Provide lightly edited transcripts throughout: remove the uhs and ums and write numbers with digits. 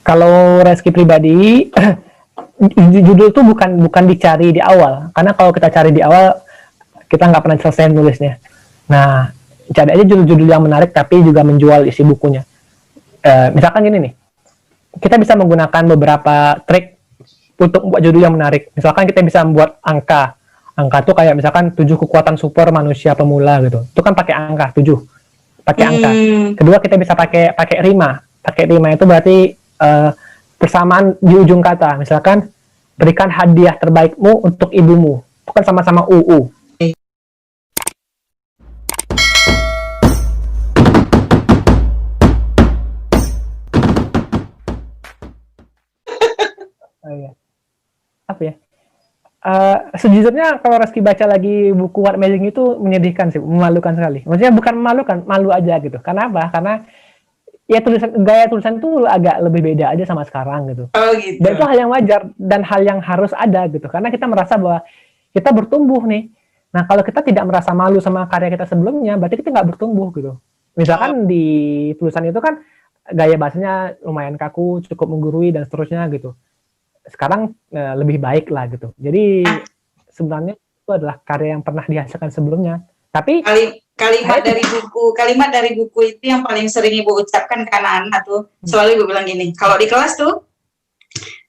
Kalau Reski pribadi, judul tuh bukan dicari di awal, karena kalau kita cari di awal, kita nggak pernah selesai nulisnya. Nah, cari aja judul-judul yang menarik tapi juga menjual isi bukunya. Misalkan gini nih, kita bisa menggunakan beberapa trik untuk membuat judul yang menarik. Misalkan kita bisa membuat angka. Angka tuh kayak misalkan 7 kekuatan super manusia pemula gitu. Itu kan pakai angka 7. Pakai angka. Kedua kita bisa pakai rima. Pakai rima itu berarti persamaan di ujung kata. Misalkan berikan hadiah terbaikmu untuk ibumu. Itu kan sama-sama UU. Apa ya? Sejujurnya kalau Reski baca lagi buku What Amazing itu menyedihkan sih, memalukan sekali. Maksudnya bukan memalukan, malu aja gitu. Karena apa? Karena ya gaya tulisan itu agak lebih beda aja sama sekarang gitu. Oh gitu. Dan itu hal yang wajar dan hal yang harus ada gitu. Karena kita merasa bahwa kita bertumbuh nih. Nah kalau kita tidak merasa malu sama karya kita sebelumnya, berarti kita nggak bertumbuh gitu. Misalkan di tulisan itu kan gaya bahasanya lumayan kaku, cukup menggurui dan seterusnya gitu. Sekarang lebih baik lah gitu. Jadi sebenarnya itu adalah karya yang pernah dihasilkan sebelumnya. Tapi kalimat dari buku itu yang paling sering Ibu ucapkan ke anak-anak tuh, selalu Ibu bilang gini, kalau di kelas tuh,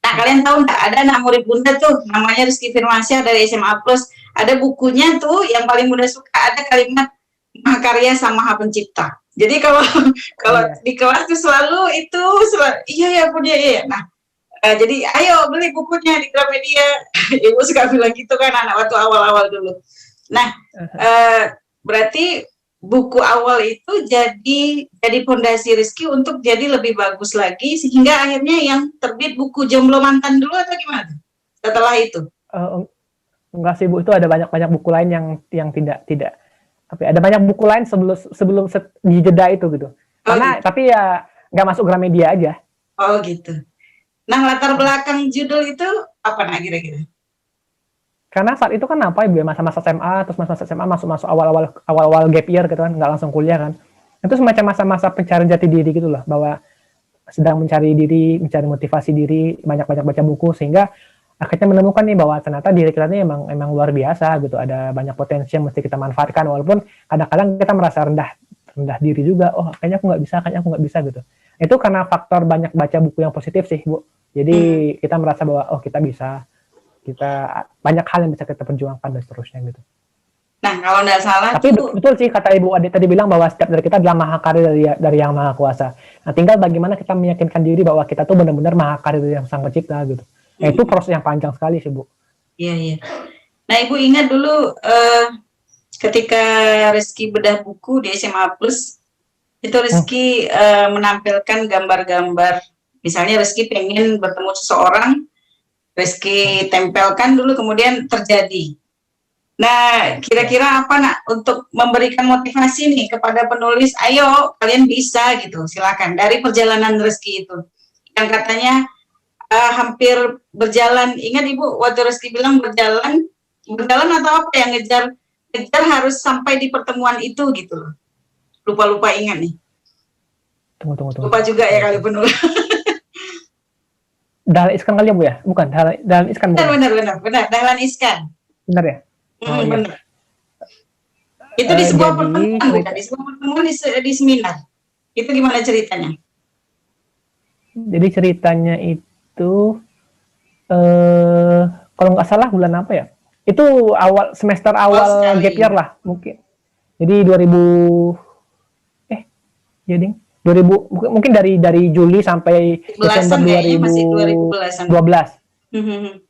nah kalian tahu nggak, ada anak murid Bunda tuh, namanya Rizky Firmansyah dari SMA Plus, ada bukunya tuh yang paling Bunda suka, ada kalimat Mahakarya Sang Maha Pencipta. Jadi kalau di kelas tuh selalu itu, iya ya punya iya. Nah, jadi ayo beli bukunya di Gramedia. Ibu suka bilang gitu kan anak waktu awal-awal dulu. Nah, berarti buku awal itu jadi fondasi Rizky untuk jadi lebih bagus lagi, sehingga akhirnya yang terbit buku Jomblo Mantan dulu atau gimana setelah itu? Enggak sih Bu, itu ada banyak buku lain yang tidak tapi ada banyak buku lain sebelum di jeda itu gitu. Karena tapi ya nggak masuk Gramedia aja. Oh gitu. Nah, latar belakang judul itu apa nah kira-kira? Karena saat itu kan apa Ibu, masa-masa SMA, terus masa-masa SMA masuk awal-awal gap year gitu kan, nggak langsung kuliah kan. Itu semacam masa-masa pencarian jati diri gitu loh, bahwa sedang mencari diri, mencari motivasi diri, banyak-banyak baca buku, sehingga akhirnya menemukan nih bahwa ternyata diri kita ini emang luar biasa gitu, ada banyak potensi yang mesti kita manfaatkan, walaupun kadang-kadang kita merasa rendah diri juga, oh kayaknya aku nggak bisa gitu. Itu karena faktor banyak baca buku yang positif sih Bu. Jadi kita merasa bahwa oh kita bisa, kita banyak hal yang bisa kita perjuangkan dan seterusnya gitu. Nah kalau nggak salah tapi betul sih kata Ibu Ade tadi bilang bahwa setiap dari kita adalah mahakarya dari yang maha kuasa. Nah tinggal bagaimana kita meyakinkan diri bahwa kita tuh benar-benar mahakarya dari yang sang pencipta gitu. Nah, itu proses yang panjang sekali sih Bu. Iya. Nah Ibu ingat dulu ketika Rizky bedah buku di SMA Plus, itu Rizky menampilkan gambar-gambar, misalnya Rizky pengen bertemu seseorang, Rizky tempelkan dulu kemudian terjadi. Nah kira-kira apa nak untuk memberikan motivasi nih kepada penulis, ayo kalian bisa gitu, silakan dari perjalanan Rizky itu yang katanya hampir berjalan. Ingat Ibu waktu Rizky bilang berjalan atau apa yang ngejar harus sampai di pertemuan itu gitu loh. Lupa ingat nih. Tunggu. Lupa juga ya kali penulis. Dahlan Iskan kali ya Bu ya? Bukan, Dahlan Iskan bukan? Benar, Dahlan Iskan. Benar ya? Oh, benar. Itu di sebuah pertemuan, bukan? Di sebuah pertemuan di seminar. Itu gimana ceritanya? Jadi ceritanya itu kalau nggak salah bulan apa ya? Itu semester awal gap year lah mungkin. Jadi 2000 mungkin dari Juli sampai Desember 2012.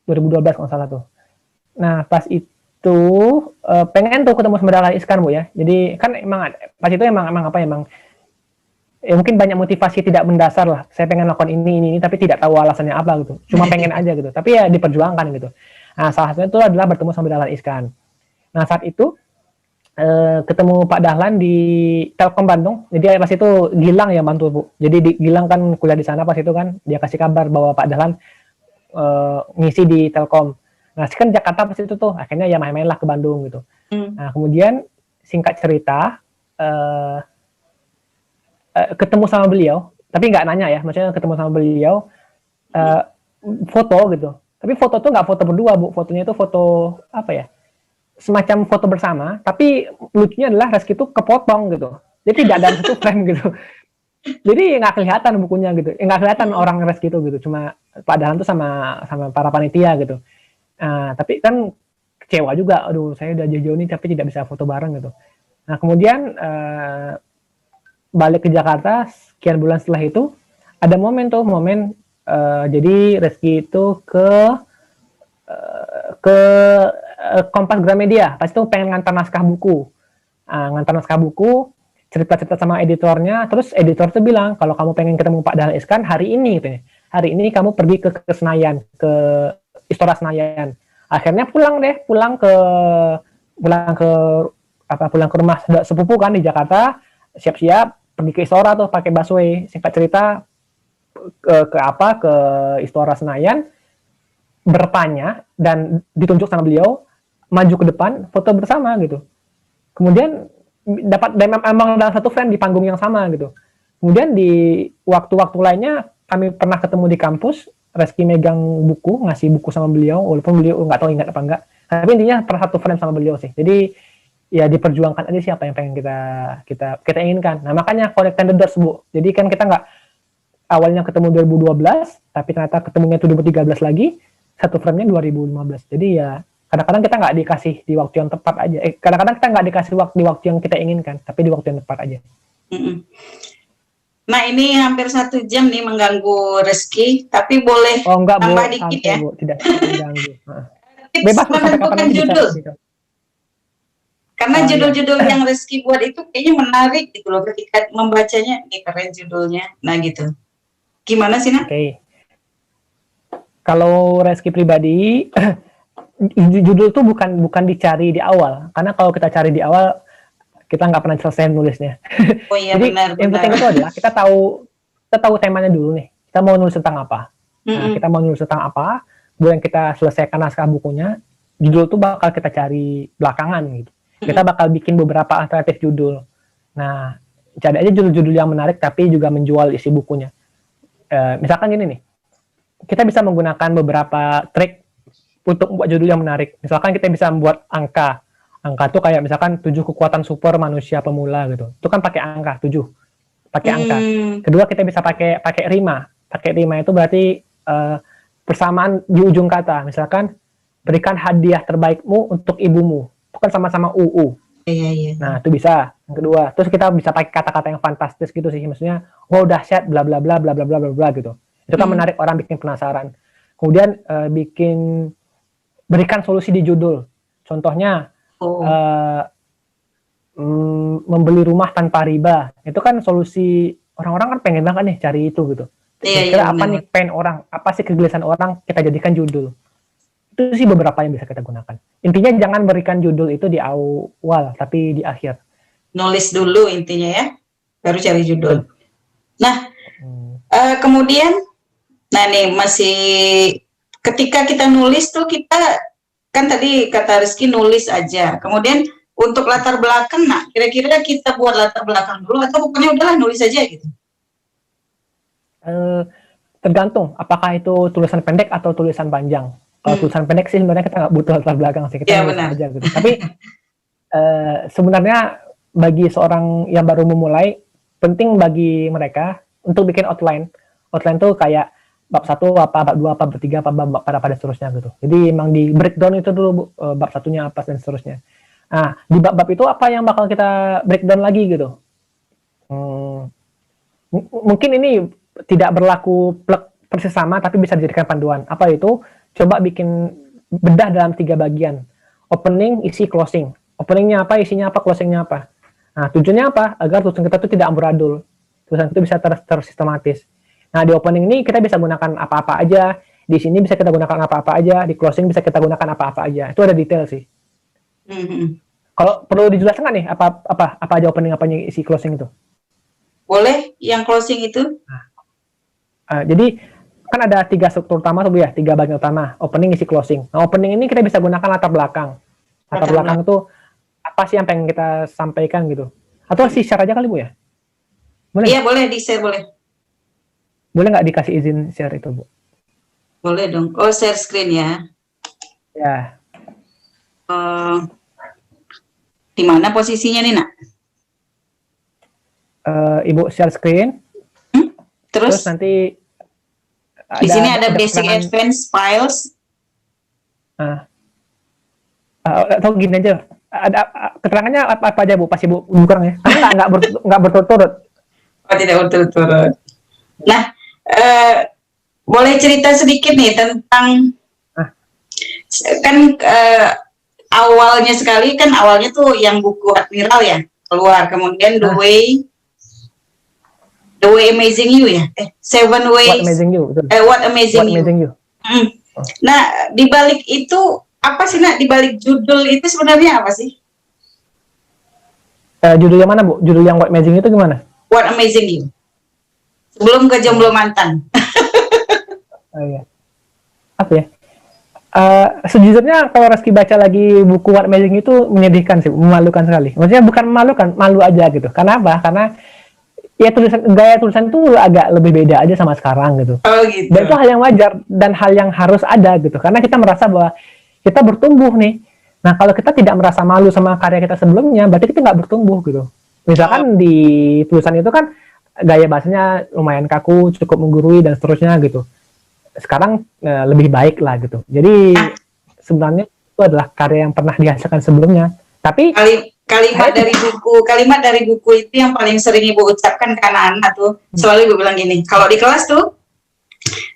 2012 kalau salah tuh. Nah, pas itu pengen tuh ketemu sama Dahlan Iskan Bu ya. Jadi kan pas itu emang mungkin banyak motivasi tidak mendasar lah. Saya pengen lakukan ini tapi tidak tahu alasannya apa gitu. Cuma pengen aja gitu. Tapi ya diperjuangkan gitu. Nah, salah satunya itu adalah bertemu sama Dahlan Iskan. Nah, saat itu ketemu Pak Dahlan di Telkom Bandung. Jadi pas itu Gilang ya bantu Bu. Jadi Gilang kan kuliah di sana pas itu kan, dia kasih kabar bahwa Pak Dahlan ngisi di Telkom. Nah kan Jakarta pas itu tuh, akhirnya ya main-main lah ke Bandung gitu. Nah kemudian singkat cerita ketemu sama beliau, tapi nggak nanya ya, maksudnya ketemu sama beliau, foto gitu. Tapi foto tuh nggak foto berdua, Bu. Fotonya itu foto apa ya? Semacam foto bersama, tapi lucunya adalah Reski itu kepotong gitu. Jadi tidak dalam satu frame gitu. Jadi nggak kelihatan bukunya gitu. Nggak kelihatan orang Reski itu gitu. Cuma padahal tuh sama para panitia gitu. Tapi kan kecewa juga. Aduh, saya udah jauh-jauh nih tapi tidak bisa foto bareng gitu. Nah, kemudian balik ke Jakarta sekian bulan setelah itu ada momen jadi Reski itu ke Kompas Gramedia. Pas itu pengen ngantar naskah buku. Cerita-cerita sama editornya, terus editor tuh bilang, kalau kamu pengen ketemu Pak Dahlan Iskan hari ini gitu ya. Hari ini kamu pergi ke Senayan, ke Istora Senayan. Akhirnya pulang ke rumah sepupu kan di Jakarta, siap-siap pergi ke Istora tuh pakai busway. Singkat cerita ke Istora Senayan, bertanya dan ditunjuk sama beliau, maju ke depan, foto bersama gitu. Kemudian emang dalam satu frame di panggung yang sama gitu. Kemudian di waktu-waktu lainnya kami pernah ketemu di kampus, Reski megang buku, ngasih buku sama beliau, walaupun beliau nggak tahu ingat apa enggak. Tapi intinya pernah satu frame sama beliau sih. Jadi ya diperjuangkan aja siapa yang pengen kita inginkan. Nah makanya Connect the Dots, Bu. Jadi kan kita nggak awalnya ketemu 2012, tapi ternyata ketemunya itu 2013 lagi, satu frame-nya 2015. Jadi ya kadang-kadang kita nggak dikasih di waktu yang tepat aja. Kadang-kadang kita nggak dikasih di waktu yang kita inginkan, tapi di waktu yang tepat aja. Nah ini hampir 1 jam nih mengganggu Reski, tapi boleh tambah dikit ya. Bu, tidak mengganggu. Bebas menentukan judul. Karena judul-judul yang Reski buat itu kayaknya menarik gitu loh, ketika membacanya, ini keren judulnya. Nah gitu. Gimana sih, Nak? Oke. Kalau Reski pribadi, judul tuh bukan dicari di awal, karena kalau kita cari di awal kita nggak pernah selesai nulisnya. Oh iya. Jadi benar. Yang penting itu adalah kita tahu temanya dulu nih, kita mau nulis tentang apa. Nah, kita mau nulis tentang apa, kemudian kita selesaikan naskah bukunya, judul tuh bakal kita cari belakangan gitu. Kita bakal bikin beberapa alternatif judul. Nah, cari aja judul-judul yang menarik tapi juga menjual isi bukunya. Misalkan gini nih, kita bisa menggunakan beberapa trik untuk membuat judul yang menarik. Misalkan kita bisa membuat angka tuh kayak misalkan 7 kekuatan super manusia pemula gitu. Itu kan pakai angka 7. Pakai angka. Kedua kita bisa pakai rima. Pakai rima itu berarti persamaan di ujung kata. Misalkan berikan hadiah terbaikmu untuk ibumu. Itu kan sama-sama UU. Iya. Nah, itu bisa. Yang kedua, terus kita bisa pakai kata-kata yang fantastis gitu sih. Maksudnya, wow dahsyat bla bla bla bla bla bla bla gitu. Itu kan menarik orang, bikin penasaran. Kemudian berikan solusi di judul. Contohnya membeli rumah tanpa riba. Itu kan solusi, orang-orang kan pengen banget nih cari itu gitu. Kira-kira apa nih pengen orang, apa sih kegelisahan orang, kita jadikan judul. Itu sih beberapa yang bisa kita gunakan. Intinya jangan berikan judul itu di awal, tapi di akhir. Nulis dulu intinya ya, baru cari judul. Nah, kemudian, nah nih masih ketika kita nulis tuh kita kan tadi kata Reski nulis aja. Kemudian untuk latar belakang, nah kira-kira kita buat latar belakang dulu atau pokoknya udahlah nulis aja gitu? Tergantung apakah itu tulisan pendek atau tulisan panjang. Kalau tulisan pendek sih sebenarnya kita nggak butuh latar belakang sih, kita nulis aja gitu. Tapi sebenarnya bagi seorang yang baru memulai, penting bagi mereka untuk bikin outline. Outline tuh kayak bab 1 apa, bab 2 apa, bab 3 apa, bab pada seterusnya gitu. Jadi emang di breakdown itu dulu bab satunya apa dan seterusnya. Nah, di bab-bab itu apa yang bakal kita breakdown lagi gitu. Mungkin ini tidak berlaku persis sama, tapi bisa dijadikan panduan. Apa itu? Coba bikin bedah dalam 3 bagian. Opening, isi, closing. Openingnya apa, isinya apa, closingnya apa. Nah, tujuannya apa? Agar tulisan kita itu tidak amburadul. Tulisan itu bisa tersistematis. Nah, di opening ini kita bisa gunakan apa-apa aja. Di sini bisa kita gunakan apa-apa aja. Di closing bisa kita gunakan apa-apa aja. Itu ada detail sih. Kalau perlu dijelaskan nggak nih apa aja opening, apa isi closing itu? Boleh, yang closing itu? Jadi kan ada 3 struktur utama tuh ya, 3 bagian utama, opening, isi, closing. Nah, opening ini kita bisa gunakan latar belakang. Latar belakang itu apa sih yang pengen kita sampaikan gitu? Atau share aja kali Bu ya? Boleh? Iya boleh, di-share boleh. Boleh nggak dikasih izin share itu Bu? Boleh dong. Oh, share screen ya. Ya. Di mana posisinya nih, Nak? Ibu share screen. Terus nanti di sini ada basic advanced files. Atau gini aja, ada keterangannya apa aja Bu, pas Ibu kurang ya? Karena nggak berturut-turut. Oh, tidak berturut-turut. Nah, boleh cerita sedikit nih tentang kan awalnya tuh yang buku Admiral ya keluar, kemudian The Way Amazing You ya, Seven Ways. What Amazing You. What Amazing You. Nah, dibalik itu apa sih, Nak? Dibalik judul itu sebenarnya apa sih? Judul yang mana, Bu? Judul yang What Amazing itu gimana? What Amazing You. Sebelum ke Jomblo Mantan. Oh iya. Apa ya? Sejujurnya kalau Reski baca lagi buku What Amazing itu menyedihkan sih, memalukan sekali. Maksudnya bukan memalukan, malu aja gitu. Karena apa? Karena ya gaya tulisan itu agak lebih beda aja sama sekarang gitu. Oh gitu. Dan itu hal yang wajar dan hal yang harus ada gitu. Karena kita merasa bahwa kita bertumbuh nih. Nah, kalau kita tidak merasa malu sama karya kita sebelumnya, berarti kita nggak bertumbuh gitu. Misalkan di tulisan itu kan gaya bahasanya lumayan kaku, cukup menggurui dan seterusnya gitu. Sekarang lebih baik lah gitu. Jadi sebenarnya itu adalah karya yang pernah dihasilkan sebelumnya. Tapi kalimat dari buku itu yang paling sering Ibu ucapkan ke anak-anak tuh, selalu Ibu bilang gini, kalau di kelas tuh,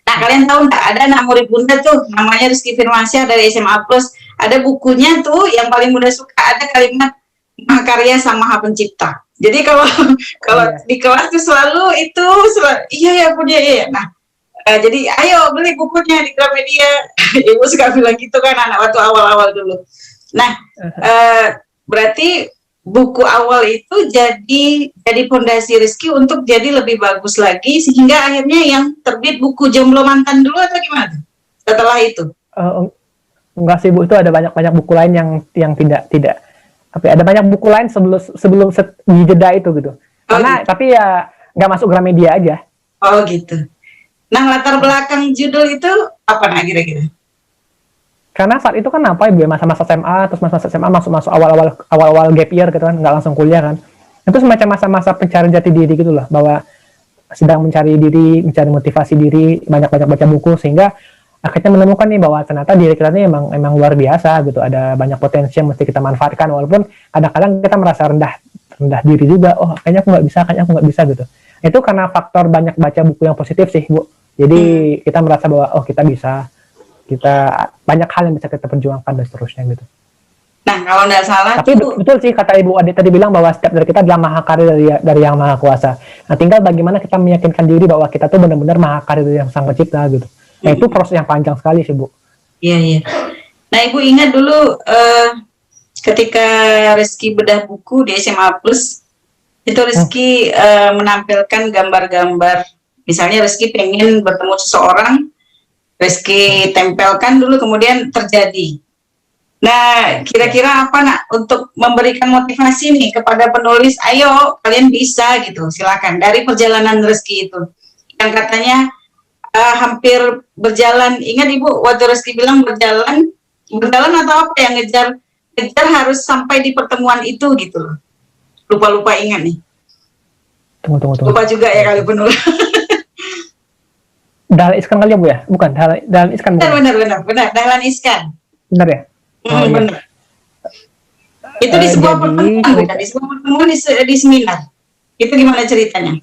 nah kalian tahu nggak, ada anak murid Bunda tuh, namanya Rizky Firmansyah dari SMA Plus, ada bukunya tuh yang paling Bunda suka, ada kalimat Mahakarya Sang Maha Pencipta. Jadi kalau di kelas tuh selalu iya ya punya iya. Nah, jadi ayo beli bukunya di Gramedia. Ibu suka bilang gitu kan anak waktu awal-awal dulu. Nah, berarti buku awal itu jadi fondasi Rizky untuk jadi lebih bagus lagi, sehingga akhirnya yang terbit buku Jomblo Mantan dulu atau gimana setelah itu? Enggak sih Bu, itu ada banyak buku lain yang tidak tapi ada banyak buku lain sebelum di jeda itu gitu. Karena tapi ya nggak masuk Gramedia aja. Oh gitu. Nah, latar belakang judul itu apa nah kira-kira? Karena saat itu kan apa ya, masa-masa SMA, terus masa SMA masuk awal-awal gap year gitu kan, nggak langsung kuliah kan. Itu semacam masa-masa pencarian jati diri gitu loh, bahwa sedang mencari diri, mencari motivasi diri, banyak-banyak baca buku, sehingga akhirnya menemukan nih bahwa ternyata diri kita ini emang luar biasa gitu, ada banyak potensi yang mesti kita manfaatkan, walaupun kadang-kadang kita merasa rendah diri juga, oh kayaknya aku nggak bisa gitu. Itu karena faktor banyak baca buku yang positif sih Bu. Jadi kita merasa bahwa oh kita bisa, kita banyak hal yang bisa kita perjuangkan dan seterusnya gitu. Nah, kalau nggak salah tapi betul sih kata Ibu Ade tadi bilang bahwa setiap dari kita adalah mahakarya dari Yang Maha Kuasa. Nah, tinggal bagaimana kita meyakinkan diri bahwa kita tuh benar-benar mahakarya dari Yang Sang Pencipta gitu. Nah, itu proses yang panjang sekali sih Bu. Iya. Nah, Ibu ingat dulu ketika Rizky bedah buku di SMA Plus, itu Rizky menampilkan gambar-gambar. Misalnya Rizky pengen bertemu seseorang, Rizky tempelkan dulu, kemudian terjadi. Nah, kira-kira apa nak untuk memberikan motivasi nih kepada penulis, ayo kalian bisa gitu, silakan. Dari perjalanan Rizky itu, yang katanya hampir berjalan, ingat Ibu, waktu Rizky bilang berjalan atau apa yang ngejar harus sampai di pertemuan itu gitu loh. Lupa ingat nih. Tunggu. Lupa juga ya kali penulis. Dahlan Iskan kali ya Bu ya? Bukan, Dahlan Iskan bukan? Benar, Dahlan Iskan. Benar ya? Benar. Itu di sebuah pertemuan, bukan? Di sebuah pertemuan di seminar. Itu gimana ceritanya?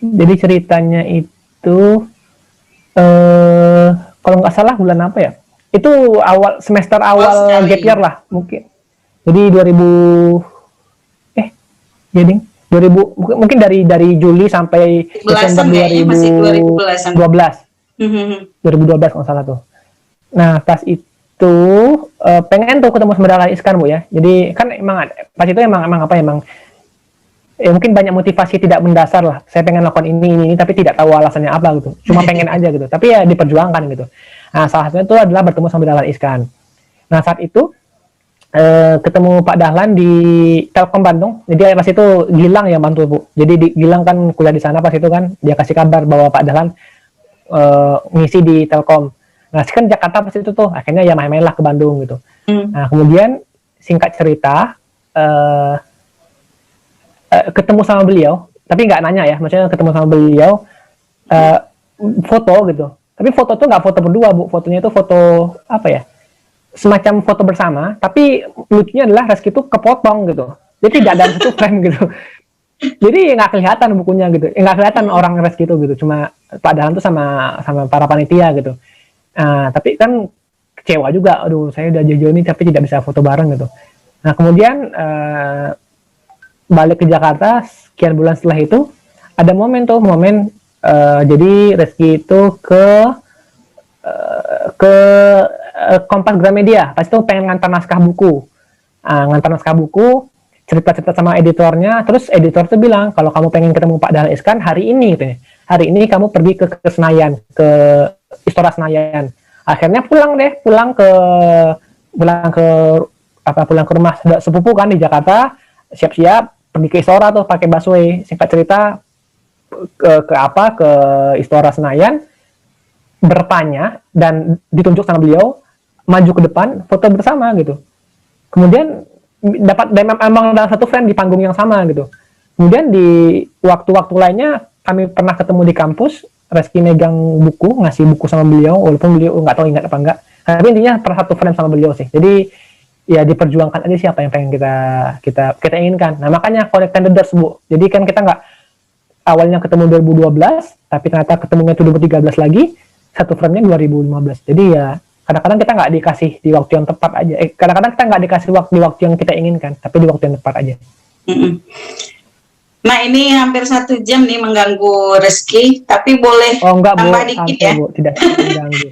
Jadi ceritanya itu kalau nggak salah bulan apa ya? Itu semester awal gap year lah mungkin. Jadi 2000 mungkin dari Juli sampai Desember 2012. 2012 kalau salah tuh. Nah, pas itu pengen tuh ketemu sama Dahlan Iskan Bu ya. Jadi kan pas itu emang mungkin banyak motivasi tidak mendasar lah. Saya pengen lakukan ini tapi tidak tahu alasannya apa gitu. Cuma pengen aja gitu. Tapi ya diperjuangkan gitu. Nah, salah satunya itu adalah bertemu sama Dahlan Iskan. Nah, saat itu ketemu Pak Dahlan di Telkom Bandung. Jadi pas itu Gilang yang bantu Bu. Jadi Gilang kan kuliah di sana pas itu kan, dia kasih kabar bahwa Pak Dahlan ngisi di Telkom. Nah, kan Jakarta pas itu tuh, akhirnya ya main-main lah ke Bandung gitu. Nah, kemudian singkat cerita, ketemu sama beliau, tapi nggak nanya ya, maksudnya ketemu sama beliau, foto gitu. Tapi foto tuh nggak foto berdua, Bu. Fotonya itu foto apa ya? Semacam foto bersama, tapi lucunya adalah Reski itu kepotong gitu. Jadi tidak ada satu frame gitu. Jadi nggak kelihatan bukunya gitu, nggak kelihatan orang Reski itu gitu. Cuma padahal tuh sama para panitia gitu. Tapi kan kecewa juga, aduh saya udah jauh-jauh ini tapi tidak bisa foto bareng gitu. Nah kemudian balik ke Jakarta sekian bulan setelah itu ada momen jadi Reski itu ke Kompas Gramedia, pas itu pengen ngantar naskah buku, cerita-cerita sama editornya, terus editor tuh bilang kalau kamu pengen ketemu Pak Dahlan Iskan hari ini gitu ya, hari ini kamu pergi ke Senayan, ke Istora Senayan. Akhirnya pulang ke rumah sepupu kan di Jakarta, siap-siap pergi ke Istora tuh pakai busway. Singkat cerita ke Istora Senayan, bertanya dan ditunjuk sama beliau, maju ke depan foto bersama gitu. Kemudian emang dalam satu frame di panggung yang sama gitu. Kemudian di waktu-waktu lainnya kami pernah ketemu di kampus, Reski megang buku, ngasih buku sama beliau, walaupun beliau nggak tahu ingat apa enggak. Tapi intinya pernah satu frame sama beliau sih. Jadi ya diperjuangkan aja siapa yang pengen kita inginkan. Nah makanya Connect the Dots, Bu. Jadi kan kita nggak awalnya ketemu 2012, tapi ternyata ketemunya itu 2013 lagi, satu frame-nya 2015. Jadi ya kadang-kadang kita nggak dikasih di waktu yang tepat aja. Kadang-kadang kita nggak dikasih di waktu yang kita inginkan, tapi di waktu yang tepat aja. Nah ini hampir 1 jam nih mengganggu Reski, tapi boleh tambah dikit ya. Bu, tidak mengganggu.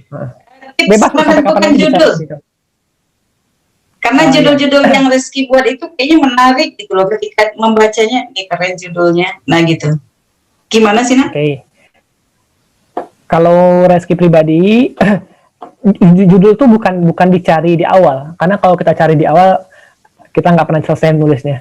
Bebas menentukan judul. Karena judul-judul yang Reski buat itu kayaknya menarik gitu loh, ketika membacanya, ini keren judulnya. Nah gitu. Gimana sih, Nak? Oke. Kalau Reski pribadi, judul tuh bukan dicari di awal, karena kalau kita cari di awal kita nggak pernah selesai nulisnya.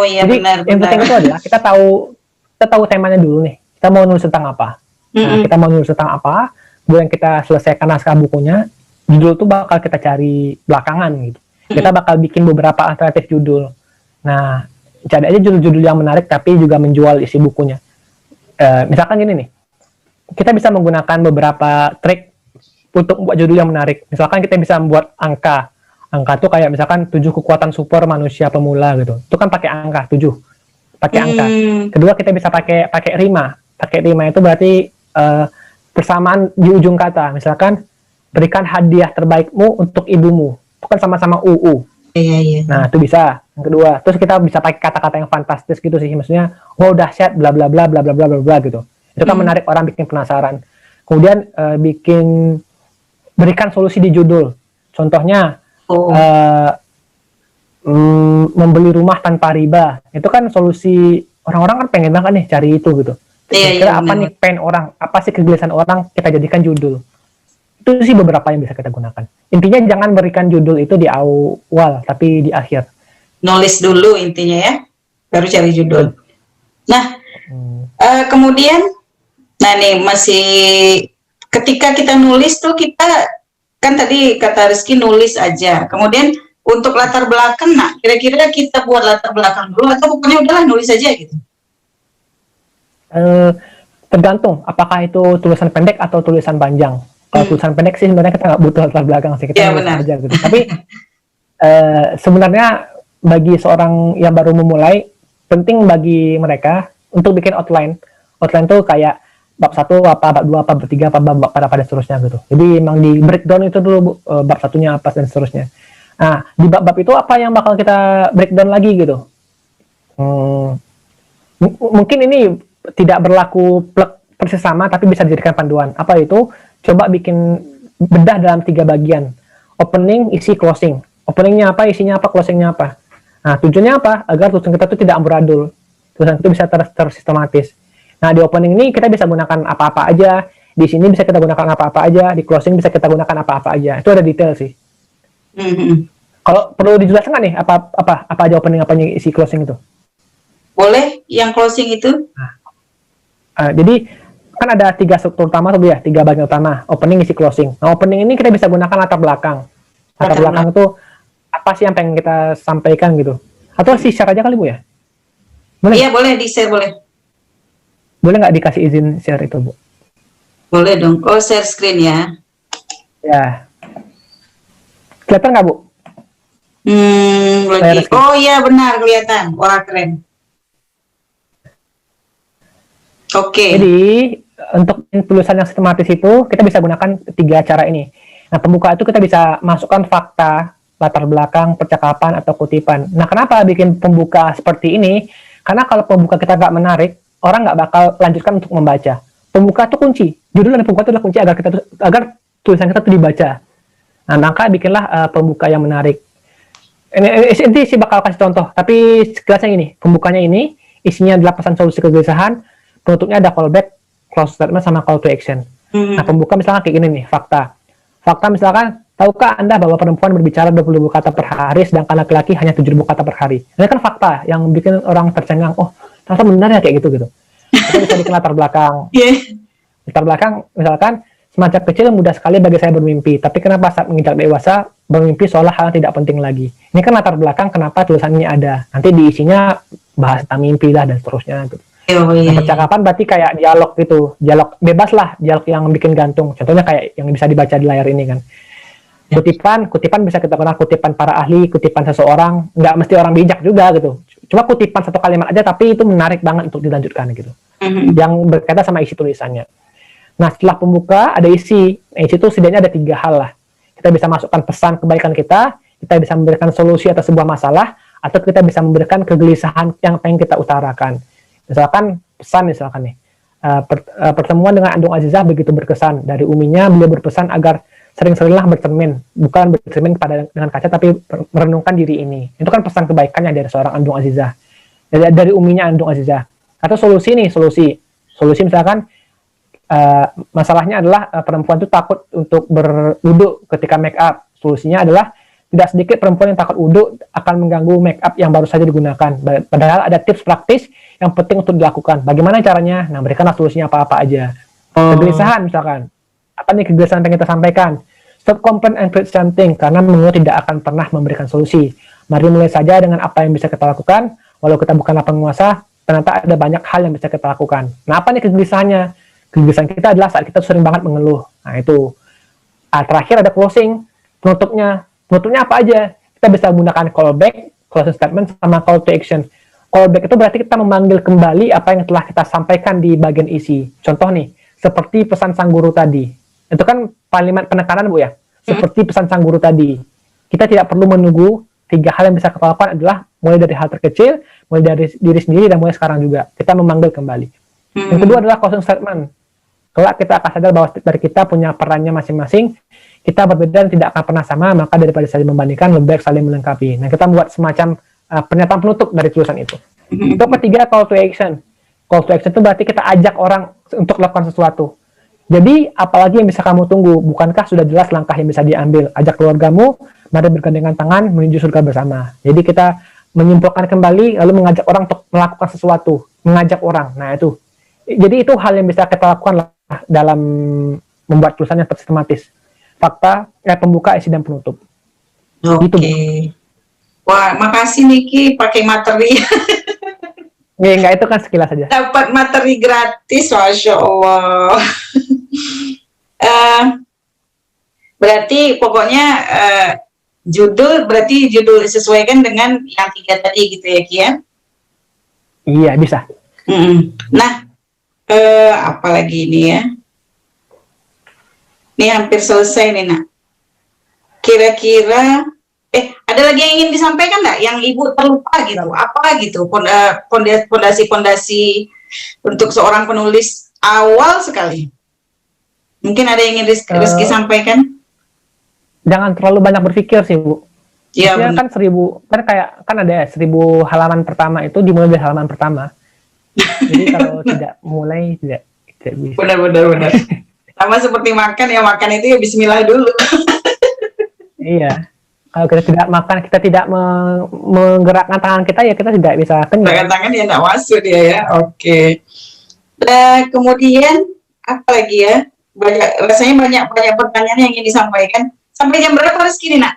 Oh iya. Jadi benar. Yang penting itu adalah kita tahu temanya dulu nih, kita mau nulis tentang apa. Nah, kita mau nulis tentang apa, kemudian kita selesaikan naskah bukunya, judul tuh bakal kita cari belakangan gitu. Kita bakal bikin beberapa alternatif judul. Nah, cari aja judul-judul yang menarik tapi juga menjual isi bukunya. Misalkan gini nih, kita bisa menggunakan beberapa trik untuk membuat judul yang menarik. Misalkan kita bisa membuat angka tuh kayak misalkan 7 kekuatan super manusia pemula gitu. Itu kan pakai angka 7. Pakai angka. Kedua kita bisa pakai rima. Pakai rima itu berarti persamaan di ujung kata. Misalkan berikan hadiah terbaikmu untuk ibumu. Itu kan sama-sama UU. Iya. Nah, itu bisa. Yang kedua, terus kita bisa pakai kata-kata yang fantastis gitu sih. Maksudnya, wow dahsyat bla bla bla bla bla bla bla bla gitu. Itu kan menarik orang, bikin penasaran. Kemudian berikan solusi di judul. Contohnya membeli rumah tanpa riba. Itu kan solusi, orang-orang kan pengen banget nih cari itu gitu. Kira-kira apa nih pengen orang, apa sih kegelisahan orang, kita jadikan judul. Itu sih beberapa yang bisa kita gunakan. Intinya jangan berikan judul itu di awal, tapi di akhir. Nulis dulu intinya ya, baru cari judul. Nah, kemudian, nah nih masih ketika kita nulis tuh kita kan tadi kata Reski nulis aja. Kemudian untuk latar belakang, nah kira-kira kita buat latar belakang dulu atau pokoknya udahlah nulis aja gitu? Tergantung apakah itu tulisan pendek atau tulisan panjang. Kalau tulisan pendek sih sebenarnya kita nggak butuh latar belakang sih, kita nulis aja gitu. Tapi sebenarnya bagi seorang yang baru memulai, penting bagi mereka untuk bikin outline. Outline tuh kayak bab 1 apa, bab 2 apa, bab 3 apa, bab pada seterusnya gitu. Jadi emang di breakdown itu dulu bab satunya apa dan seterusnya. Nah, di bab-bab itu apa yang bakal kita breakdown lagi gitu. Mungkin ini tidak berlaku persis sama, tapi bisa dijadikan panduan. Apa itu? Coba bikin bedah dalam 3 bagian. Opening, isi, closing. Openingnya apa, isinya apa, closingnya apa. Nah, tujuannya apa? Agar tulisan kita itu tidak amburadul. Tulisan itu bisa tersistematis. Nah, di opening ini kita bisa gunakan apa-apa aja. Di sini bisa kita gunakan apa-apa aja. Di closing bisa kita gunakan apa-apa aja. Itu ada detail sih. Kalau perlu dijelaskan nggak nih apa aja opening, apa isi closing itu? Boleh, yang closing itu. Jadi kan ada 3 struktur utama tuh ya, 3 bagian utama, opening, isi, closing. Nah, opening ini kita bisa gunakan latar belakang. Latar belakang itu apa sih yang pengen kita sampaikan gitu? Atau share aja kali Bu ya? Boleh? Iya, boleh di-share, boleh. Boleh nggak dikasih izin share itu, Bu? Boleh dong. Oh, share screen ya. Ya. Kelihatan nggak, Bu? Lagi. Oh iya, benar, kelihatan. Wah, keren. Oke. Jadi, untuk tulisan yang sistematis itu, kita bisa gunakan 3 cara ini. Nah, pembuka itu kita bisa masukkan fakta, latar belakang, percakapan, atau kutipan. Nah, kenapa bikin pembuka seperti ini? Karena kalau pembuka kita nggak menarik, orang nggak bakal lanjutkan untuk membaca. Pembuka itu kunci. Judul dan pembuka itu adalah kunci agar tulisan kita itu dibaca. Nah, maka bikinlah pembuka yang menarik. Ini sih bakal kasih contoh, tapi sekilasnya ini. Pembukanya ini, isinya adalah pesan solusi kegelisahan, penutupnya ada callback, close statement, sama call to action. Nah, pembuka misalkan kayak gini nih, fakta. Fakta misalkan, tahukah Anda bahwa perempuan berbicara 20.000 kata per hari, sedangkan laki-laki hanya 7.000 kata per hari. Ini kan fakta yang bikin orang tercengang, oh, ternyata benar ya kayak gitu. Kita bisa bikin latar belakang. Latar belakang, misalkan, semacam kecil mudah sekali bagi saya bermimpi, tapi kenapa saat menginjak dewasa, bermimpi seolah hal tidak penting lagi. Ini kan latar belakang kenapa tulisannya ada. Nanti diisinya bahas tentang mimpi lah dan seterusnya gitu. Nah, percakapan berarti kayak dialog gitu, dialog bebas lah, dialog yang bikin gantung. Contohnya kayak yang bisa dibaca di layar ini kan. Kutipan bisa kita kenal kutipan para ahli, kutipan seseorang, nggak mesti orang bijak juga gitu. Cuma kutipan satu kalimat aja, tapi itu menarik banget untuk dilanjutkan gitu. Yang berkaitan sama isi tulisannya. Nah, setelah pembuka ada isi. Nah, isi itu setidaknya ada 3 hal lah. Kita bisa masukkan pesan kebaikan kita bisa memberikan solusi atas sebuah masalah, atau kita bisa memberikan kegelisahan yang pengen kita utarakan. Misalkan pesan misalkan nih, pertemuan dengan Andung Azizah begitu berkesan. Dari Uminya beliau berpesan agar sering-seringlah bercermin, bukan bercermin dengan kaca, tapi merenungkan diri ini. Itu kan pesan kebaikannya dari seorang Andung Azizah. Dari Uminya Andung Azizah. Atau solusi misalkan, masalahnya adalah perempuan itu takut untuk berwudu ketika make up. Solusinya adalah tidak sedikit perempuan yang takut wudu akan mengganggu make up yang baru saja digunakan. Padahal ada tips praktis yang penting untuk dilakukan. Bagaimana caranya? Nah, berikanlah solusinya apa-apa aja. Kegelisahan misalkan. Apa nih kegelisahan yang kita sampaikan? Stop complain and create something, karena mengeluh tidak akan pernah memberikan solusi. Mari mulai saja dengan apa yang bisa kita lakukan. Walau kita bukanlah penguasa, ternyata ada banyak hal yang bisa kita lakukan. Nah, apa nih kegelisahannya? Kegelisahan kita adalah saat kita sering banget mengeluh. Nah, itu. Terakhir ada closing. Penutupnya apa aja? Kita bisa menggunakan callback, closing statement, sama call to action. Callback itu berarti kita memanggil kembali apa yang telah kita sampaikan di bagian isi. Contoh nih, seperti pesan sang guru tadi. Itu kan kalimat penekanan, Bu ya? Seperti pesan sang guru tadi. Kita tidak perlu menunggu. 3 hal yang bisa kita lakukan adalah mulai dari hal terkecil, mulai dari diri sendiri, dan mulai sekarang juga. Kita memanggil kembali. Yang kedua adalah closing statement. Kelak kita akan sadar bahwa dari kita punya perannya masing-masing, kita berbeda dan tidak akan pernah sama, maka daripada saling membandingkan, lebih baik saling melengkapi. Nah, kita membuat semacam pernyataan penutup dari tulisan itu. Untuk ketiga, call to action. Call to action itu berarti kita ajak orang untuk melakukan sesuatu. Jadi, apalagi yang bisa kamu tunggu? Bukankah sudah jelas langkah yang bisa diambil? Ajak keluargamu, mari bergandengan tangan menuju surga bersama. Jadi, kita menyimpulkan kembali, lalu mengajak orang untuk melakukan sesuatu. Mengajak orang. Nah, itu. Jadi, itu hal yang bisa kita lakukan dalam membuat tulisan yang sistematis. Fakta, pembuka, isi, dan penutup. Oke. Gitu, wah, makasih Niki pakai materi. Enggak, itu kan sekilas saja. Dapat materi gratis, Masya Allah. Berarti pokoknya judul disesuaikan dengan yang 3 tadi gitu ya, Ki ya? Iya, bisa. Nah, apalagi ini ya? Ini hampir selesai nih, Nak. Kira-kira, ada lagi yang ingin disampaikan nggak? Yang Ibu terlupa gitu? Apa gitu? Fondasi-fondasi untuk seorang penulis awal sekali. Mungkin ada yang ingin Rizky sampaikan? Jangan terlalu banyak berpikir sih, Bu. Iya. Kan 1000, kan ada 1000 halaman pertama itu dimulai dari halaman pertama. Jadi kalau tidak mulai tidak bisa. Benar. Sama seperti makan ya, makan itu ya bismillah dulu. Iya. Kalau kita tidak makan, kita tidak menggerakkan tangan kita, ya kita tidak bisa kenyang. Tangan ya tidak masuk dia ya. Oke. Kemudian apa lagi ya? Rasanya banyak pertanyaan yang ingin disampaikan. Sampai jam berapa Rizky nih, Nak?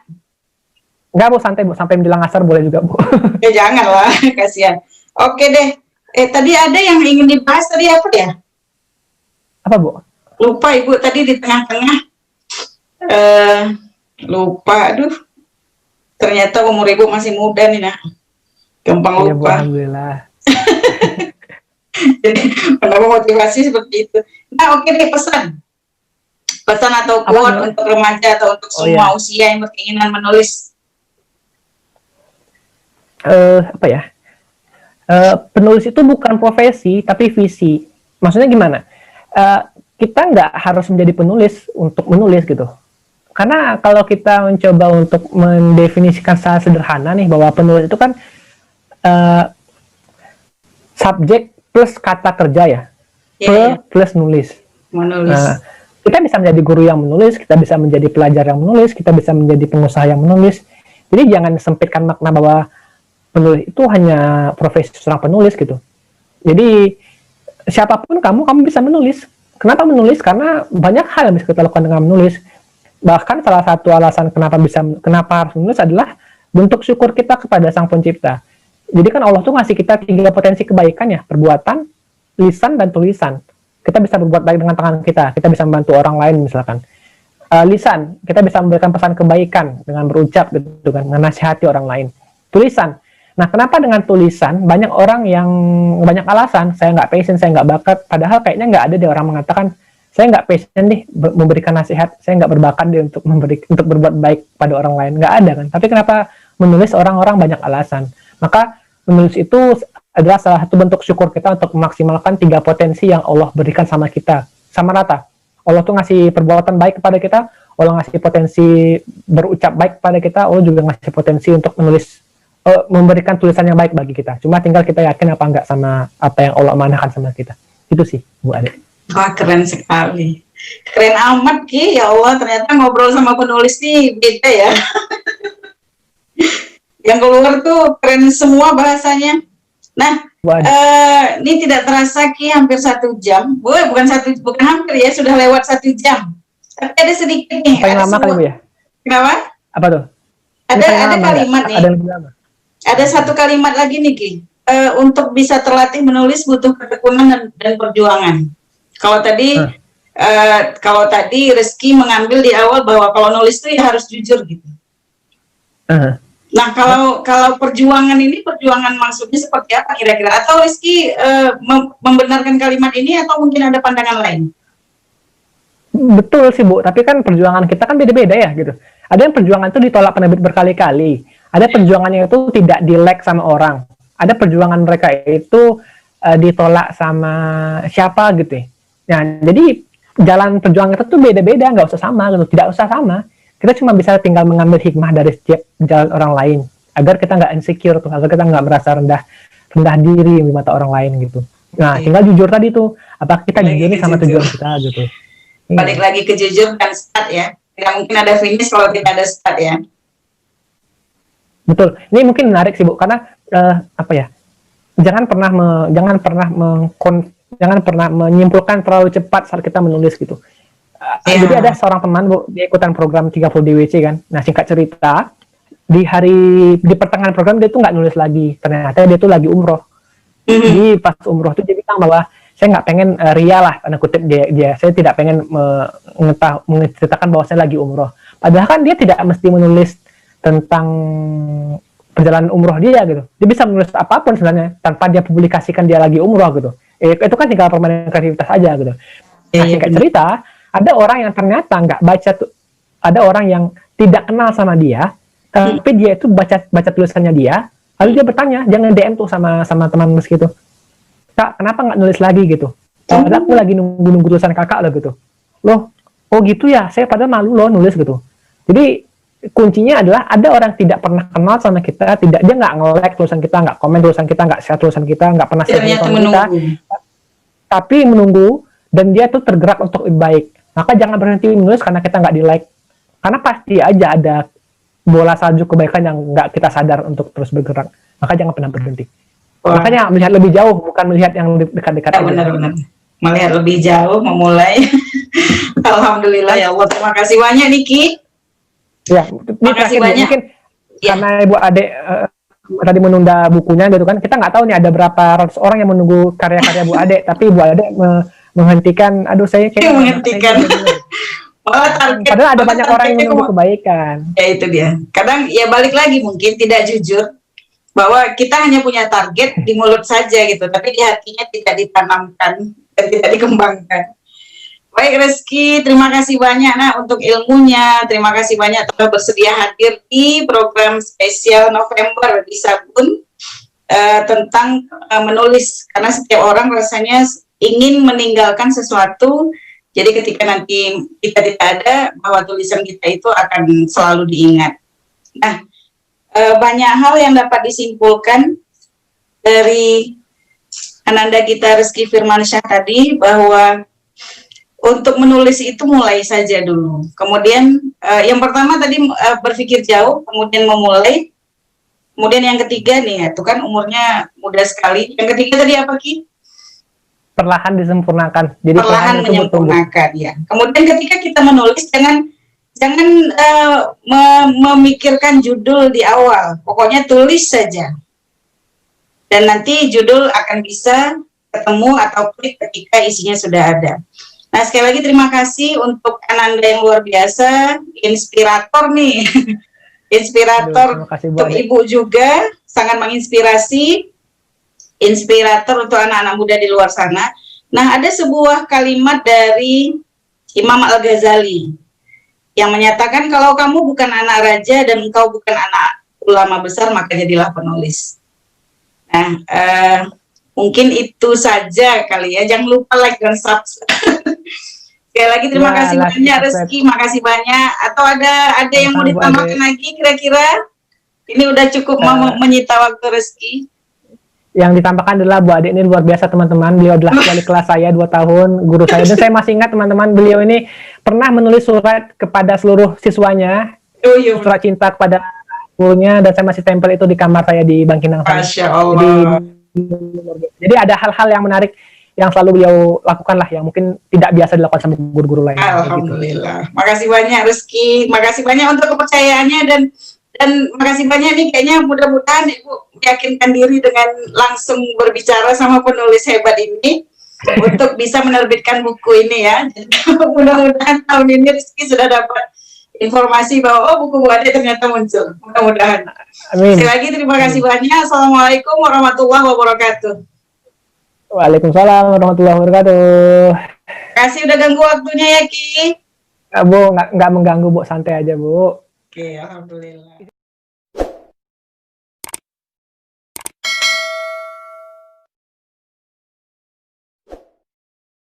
Enggak, Bu, santai, Bu. Sampai menjelang asar boleh juga, Bu. Ya janganlah, kasihan. Oke deh. Tadi ada yang ingin dibahas tadi apa ya? Apa, Bu? Lupa Ibu tadi di tengah-tengah. Lupa, aduh. Ternyata umur Ibu masih muda nih, Nak. Gampang Iya, Bu, lupa. alhamdulillah. Jadi, kenapa motivasi seperti itu? Nah, oke deh, pesan atau quote untuk remaja atau untuk semua usia yang berkeinginan menulis. Apa ya? Penulis itu bukan profesi, tapi visi. Maksudnya gimana? Kita nggak harus menjadi penulis untuk menulis gitu. Karena kalau kita mencoba untuk mendefinisikan secara sederhana nih, bahwa penulis itu kan subjek plus kata kerja ya, plus nulis. Kita bisa menjadi guru yang menulis, kita bisa menjadi pelajar yang menulis, kita bisa menjadi pengusaha yang menulis. Jadi jangan sempitkan makna bahwa penulis itu hanya profesi seorang penulis gitu. Jadi siapapun kamu bisa menulis. Kenapa menulis? Karena banyak hal yang bisa kita lakukan dengan menulis. Bahkan salah satu alasan kenapa harus menulis adalah bentuk syukur kita kepada Sang Pencipta. Jadi kan Allah tuh ngasih kita 3 potensi kebaikan ya, perbuatan, lisan, dan tulisan. Kita bisa berbuat baik dengan tangan kita bisa membantu orang lain misalkan. Lisan, kita bisa memberikan pesan kebaikan dengan berucap gitu kan, menasihati orang lain. Tulisan, nah kenapa dengan tulisan banyak orang yang banyak alasan, saya nggak passion, saya nggak bakat, padahal kayaknya nggak ada deh orang mengatakan saya nggak passion deh memberikan nasihat, saya nggak berbakat deh untuk berbuat baik pada orang lain, nggak ada kan. Tapi kenapa menulis orang-orang banyak alasan? Maka menulis itu adalah salah satu bentuk syukur kita untuk memaksimalkan 3 potensi yang Allah berikan sama kita, sama rata. Allah tuh ngasih perbuatan baik kepada kita, Allah ngasih potensi berucap baik kepada kita, Allah juga ngasih potensi untuk menulis, memberikan tulisan yang baik bagi kita. Cuma tinggal kita yakin apa enggak sama apa yang Allah amanahkan sama kita. Itu sih, Bu Ade. Wah, keren sekali. Keren amat, Ki. Ya Allah, ternyata ngobrol sama penulis nih beda ya. Yang keluar tuh keren semua bahasanya. Nah, ini tidak terasa Ki hampir 1 jam. Bukan hampir ya, sudah lewat 1 jam. Tapi ada sedikit nih. Paling lama kali Bu ya? Kenapa? Apa tuh? Ada kalimat nih. Ada 1 kalimat lagi nih Ki. Untuk bisa terlatih menulis butuh ketekunan dan perjuangan. Kalau tadi Rizky mengambil di awal bahwa kalau nulis itu ya harus jujur gitu. Nah, kalau perjuangan ini, perjuangan maksudnya seperti apa kira-kira? Atau Rizky membenarkan kalimat ini atau mungkin ada pandangan lain? Betul sih Bu, tapi kan perjuangan kita kan beda-beda ya gitu. Ada yang perjuangan itu ditolak penerbit berkali-kali, ada perjuangannya itu tidak di-like sama orang, ada perjuangan mereka itu ditolak sama siapa gitu ya. Nah, jadi jalan perjuangan kita tuh beda-beda, nggak usah sama gitu, tidak usah sama. Kita cuma bisa tinggal mengambil hikmah dari setiap jalan orang lain, agar kita nggak insecure tuh, agar kita nggak merasa rendah diri di mata orang lain gitu. Nah, tinggal jujur tadi tuh, apakah kita jujur nih sama tujuan kita gitu. Balik lagi ke jujur dan start ya. Tidak mungkin ada finish kalau tidak ada start ya. Betul. Ini mungkin menarik sih Bu, karena apa ya? Jangan pernah menyimpulkan terlalu cepat saat kita menulis gitu. Jadi ada seorang teman Bu, dia ikutan program 30 DWC kan. Nah, singkat cerita, di pertengahan program dia tuh nggak nulis lagi. Ternyata dia tuh lagi umroh. Jadi pas umroh tuh dia bilang bahwa saya nggak pengen ria lah, tanda kutip dia. Saya tidak pengen menceritakan bahwa saya lagi umroh. Padahal kan dia tidak mesti menulis tentang perjalanan umroh dia gitu. Dia bisa menulis apapun sebenarnya tanpa dia publikasikan dia lagi umroh gitu. Itu kan tinggal permainan kreativitas aja gitu. Nah, singkat cerita, ada orang yang ternyata nggak baca tuh, ada orang yang tidak kenal sama dia, tapi dia itu baca tulisannya dia, lalu dia bertanya, jangan DM tuh sama teman meski itu, Kak, kenapa nggak nulis lagi gitu? Padahal aku lagi nunggu tulisan kakak loh gitu. Loh, oh gitu ya, saya padahal malu loh nulis gitu. Jadi kuncinya adalah ada orang tidak pernah kenal sama kita, dia nggak nge-like tulisan kita, nggak komen tulisan kita, nggak share tulisan kita, nggak pernah share tulisan kita, tapi menunggu, dan dia tuh tergerak untuk lebih baik. Maka jangan berhenti menulis karena kita nggak di-like. Karena pasti aja ada bola salju kebaikan yang nggak kita sadar untuk terus bergerak. Maka jangan pernah berhenti. Makanya melihat lebih jauh, bukan melihat yang dekat-dekat. Ya, benar-benar. melihat lebih jauh, memulai. Alhamdulillah ya Allah, terima kasih banyak Niki. Ya, ini Makasih terakhir banyak. mungkin Ya. karena Ibu Ade tadi menunda bukunya gitu kan, kita nggak tahu nih ada berapa ratus orang yang menunggu karya-karya Bu Ade, tapi Bu Ade menghentikan, aduh saya kayaknya Menghentikan. Padahal ada banyak orang yang menunggu kebaikan. Ya itu dia. Kadang ya balik lagi mungkin tidak jujur bahwa kita hanya punya target di mulut saja gitu, tapi di hatinya tidak ditanamkan dan tidak dikembangkan. Baik Reski, terima kasih banyak untuk ilmunya. Terima kasih banyak telah bersedia hadir di program spesial November di Sabun tentang menulis. Karena setiap orang rasanya ingin meninggalkan sesuatu. Jadi ketika nanti kita tidak ada, bahwa tulisan kita itu akan selalu diingat. Nah, banyak hal yang dapat disimpulkan dari Ananda kita Reski Firmansyah tadi, bahwa untuk menulis itu mulai saja dulu. Kemudian yang pertama tadi berpikir jauh, kemudian memulai. Kemudian yang ketiga nih, itu kan umurnya muda sekali. Yang ketiga tadi apa Ki? Perlahan disempurnakan. Jadi perlahan menyempurnakan ya. Kemudian ketika kita menulis, jangan memikirkan judul di awal. Pokoknya tulis saja. Dan nanti judul akan bisa ketemu atau klik ketika isinya sudah ada. Nah, sekali lagi terima kasih untuk Ananda yang luar biasa, inspirator nih. Inspirator untuk Ibu juga, sangat menginspirasi, inspirator untuk anak-anak muda di luar sana. Nah, ada sebuah kalimat dari Imam Al-Ghazali yang menyatakan kalau kamu bukan anak raja dan engkau bukan anak ulama besar, maka jadilah penulis. Nah, mungkin itu saja kali ya. Jangan lupa like dan subscribe. Sekali lagi terima kasih banyak Reski, makasih banyak. Atau ada yang mau ditambahkan lagi kira-kira? Ini udah cukup menyita waktu Reski. Yang ditambahkan adalah Bu Ade ini luar biasa teman-teman. Beliau adalah wali kelas saya 2 tahun, guru saya. Dan saya masih ingat teman-teman, beliau ini pernah menulis surat kepada seluruh siswanya. Surat cinta kepada gurunya, dan saya masih tempel itu di kamar saya di Bangkinang. Masya Allah. Jadi ada hal-hal yang menarik yang selalu beliau lakukan lah, yang mungkin tidak biasa dilakukan sama guru-guru lain. Alhamdulillah. Gitu. Makasih banyak Reski, makasih banyak untuk kepercayaannya, dan makasih banyak nih, kayaknya mudah-mudahan Ibu meyakinkan diri dengan langsung berbicara sama penulis hebat ini untuk bisa menerbitkan buku ini ya. Mudah-mudahan tahun ini Reski sudah dapat informasi bahwa buku Bu Ade ternyata muncul. Mudah-mudahan. Amin. Sekali lagi terima kasih banyak. Assalamualaikum warahmatullahi wabarakatuh. Waalaikumsalam warahmatullahi wabarakatuh. Kasih udah ganggu waktunya ya Ki. Bu, nggak mengganggu Bu, santai aja Bu. Oke, alhamdulillah.